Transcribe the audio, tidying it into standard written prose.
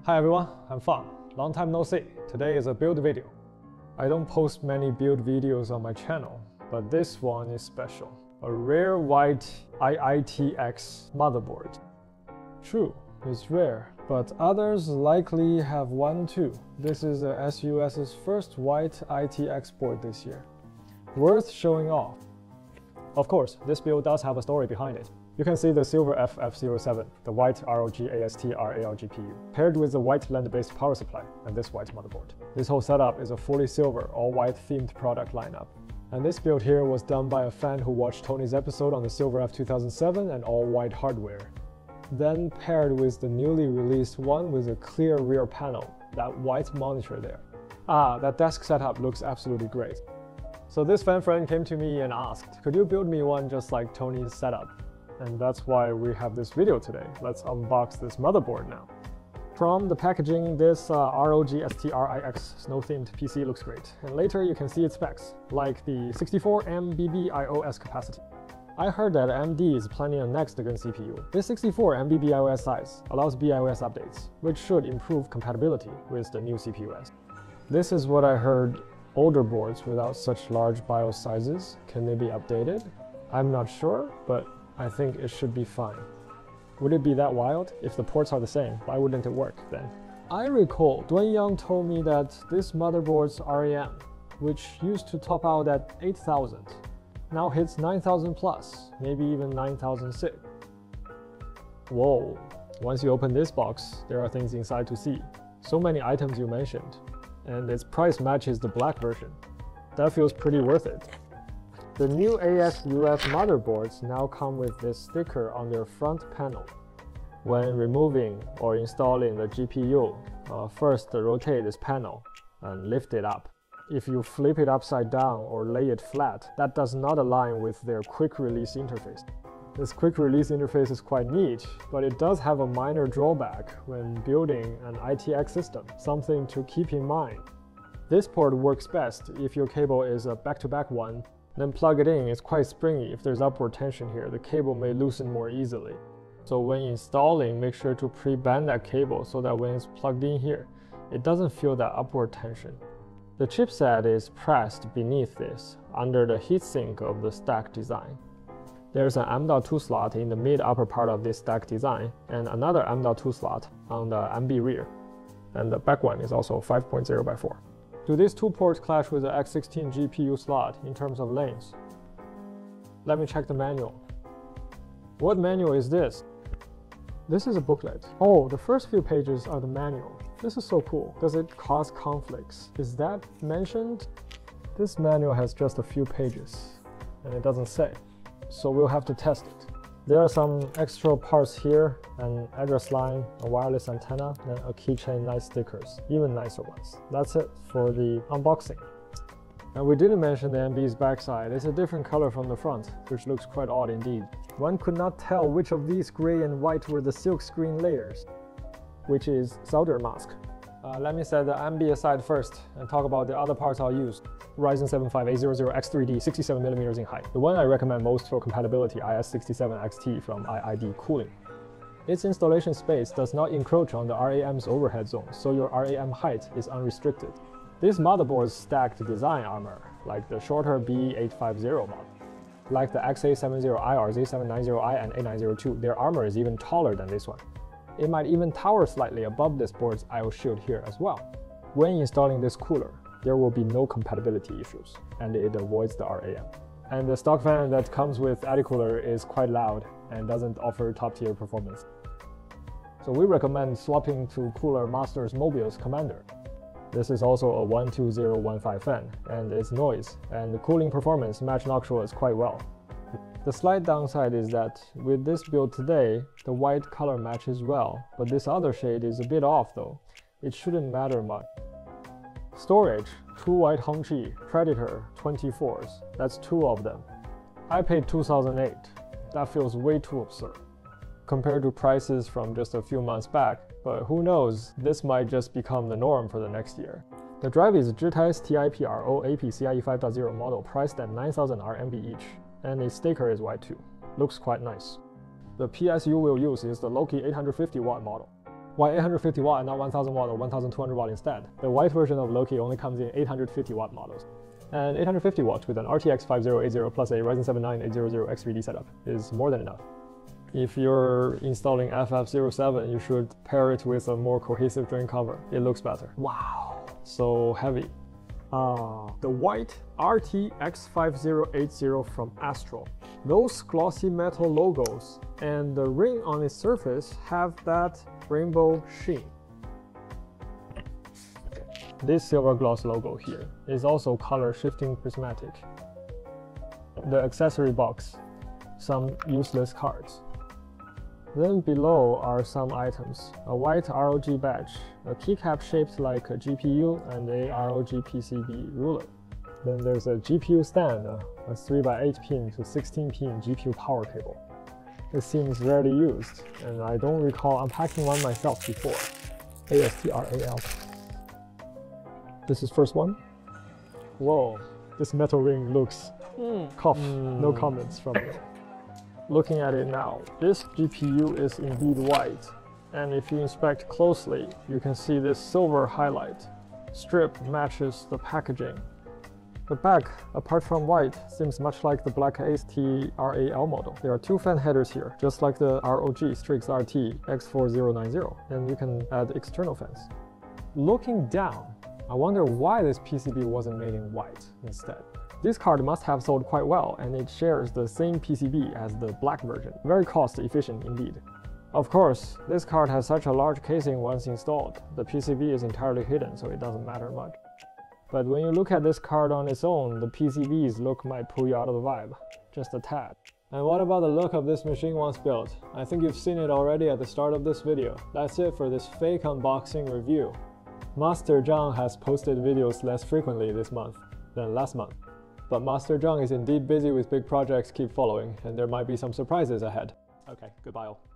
Hi everyone, I'm Fang. Long time no see. Today is a build video. I don't post many build videos on my channel, but this one is special. A rare white IITX motherboard. True, it's rare, but others likely have one too. This is the SUS's first white ITX board this year. Worth showing off. Of course, this build does have a story behind it. You can see the silver FF07, the white ROG AST RAL GPU, paired with the white land-based power supply and this white motherboard. This whole setup is a fully silver, all-white themed product lineup. And this build here was done by a fan who watched Tony's episode on the silver F2007 and all-white hardware. Then paired with the newly released one with a clear rear panel, that white monitor there. That desk setup looks absolutely great. So this fan friend came to me and asked, could you build me one just like Tony's setup? And that's why we have this video today. Let's unbox this motherboard now. From the packaging, this ROG STRIX snow-themed PC looks great. And later you can see its specs, like the 64 MB IOS capacity. I heard that AMD is planning a next-gen CPU. This 64 MB IOS size allows BIOS updates, which should improve compatibility with the new CPUs. This is what I heard. Older boards without such large BIOS sizes, can they be updated? I'm not sure, but I think it should be fine. Would it be that wild? If the ports are the same, why wouldn't it work then? I recall Duan Yang told me that this motherboard's RAM, which used to top out at 8,000, now hits 9,000 plus, maybe even 9,006. Whoa, once you open this box, there are things inside to see. So many items you mentioned, and its price matches the black version. That feels pretty worth it. The new ASUS motherboards now come with this sticker on their front panel. When removing or installing the GPU, first rotate this panel and lift it up. If you flip it upside down or lay it flat, that does not align with their quick release interface. This quick release interface is quite neat, but it does have a minor drawback when building an ITX system, something to keep in mind. This port works best if your cable is a back-to-back one. Then plug it in, it's quite springy. If there's upward tension here, the cable may loosen more easily. So when installing, make sure to pre-bend that cable so that when it's plugged in here, it doesn't feel that upward tension. The chipset is pressed beneath this, under the heatsink of the stack design. There's an M.2 slot in the mid-upper part of this stack design, and another M.2 slot on the MB rear. And the back one is also 5.0 by 4. Do these two ports clash with the X16 GPU slot in terms of lanes? Let me check the manual. What manual is this? This is a booklet. Oh, the first few pages are the manual. This is so cool. Does it cause conflicts? Is that mentioned? This manual has just a few pages, and it doesn't say. So we'll have to test it. There are some extra parts here, an address line, a wireless antenna, and a keychain nice stickers, even nicer ones. That's it for the unboxing. And we didn't mention the MB's backside. It's a different color from the front, which looks quite odd indeed. One could not tell which of these gray and white were the silk screen layers, which is solder mask. Let me set the MB aside first and talk about the other parts I'll use. Ryzen 7 5800X3D 67mm in height. The one I recommend most for compatibility, IS67XT from IID Cooling. Its installation space does not encroach on the RAM's overhead zone, so your RAM height is unrestricted. This motherboard's stacked design armor, like the shorter B850 model. Like the XA70i or Z790i and A902, their armor is even taller than this one. It might even tower slightly above this board's I/O shield here as well. When installing this cooler, there will be no compatibility issues, and it avoids the RAM. And the stock fan that comes with Addy cooler is quite loud and doesn't offer top-tier performance. So we recommend swapping to Cooler Masters Mobius Commander. This is also a 12015 fan, and its noise and the cooling performance match nocturals quite well. The slight downside is that with this build today, the white color matches well, but this other shade is a bit off though. It shouldn't matter much. Storage, 2 white Hongqi Predator 24s, that's 2 of them. I paid 2008, that feels way too absurd compared to prices from just a few months back, but who knows, this might just become the norm for the next year. The drive is XIKII TIPRO AP CIE 5.0 model priced at 9,000 RMB each, and its sticker is white too. Looks quite nice. The PSU we'll use is the ROG 850 watt model. Why 850 watt and not 1000 watt or 1200 watt instead? The white version of ROG only comes in 850 watt models. And 850 watts with an RTX 5080 plus a Ryzen 7 9800 X3D setup is more than enough. If you're installing FF07, you should pair it with a more cohesive drain cover. It looks better. Wow, so heavy. The white RTX 5080 from Astro. Those glossy metal logos and the ring on its surface have that rainbow sheen. This silver gloss logo here is also color shifting prismatic. The accessory box, some useless cards. Then below are some items, a white ROG badge, a keycap shaped like a GPU, and a ROG PCB ruler. Then there's a GPU stand, a 3x8 pin to 16 pin GPU power cable. It seems rarely used, and I don't recall unpacking one myself before. ASTRAL. This is first one. Whoa, this metal ring looks... Cough, no comments from me. Looking at it now, this GPU is indeed white, and if you inspect closely, you can see this silver highlight. Strip matches the packaging. The back, apart from white, seems much like the black ASTRAL model. There are 2 fan headers here, just like the ROG Strix RT X4090, and you can add external fans. Looking down, I wonder why this PCB wasn't made in white instead. This card must have sold quite well, and it shares the same PCB as the black version. Very cost efficient indeed. Of course, this card has such a large casing once installed. The PCB is entirely hidden, so it doesn't matter much. But when you look at this card on its own, the PCB's look might pull you out of the vibe. Just a tad. And what about the look of this machine once built? I think you've seen it already at the start of this video. That's it for this fake unboxing review. Master Zhang has posted videos less frequently this month than last month. But Master Zhang is indeed busy with big projects. Keep following, and there might be some surprises ahead. Okay, goodbye all.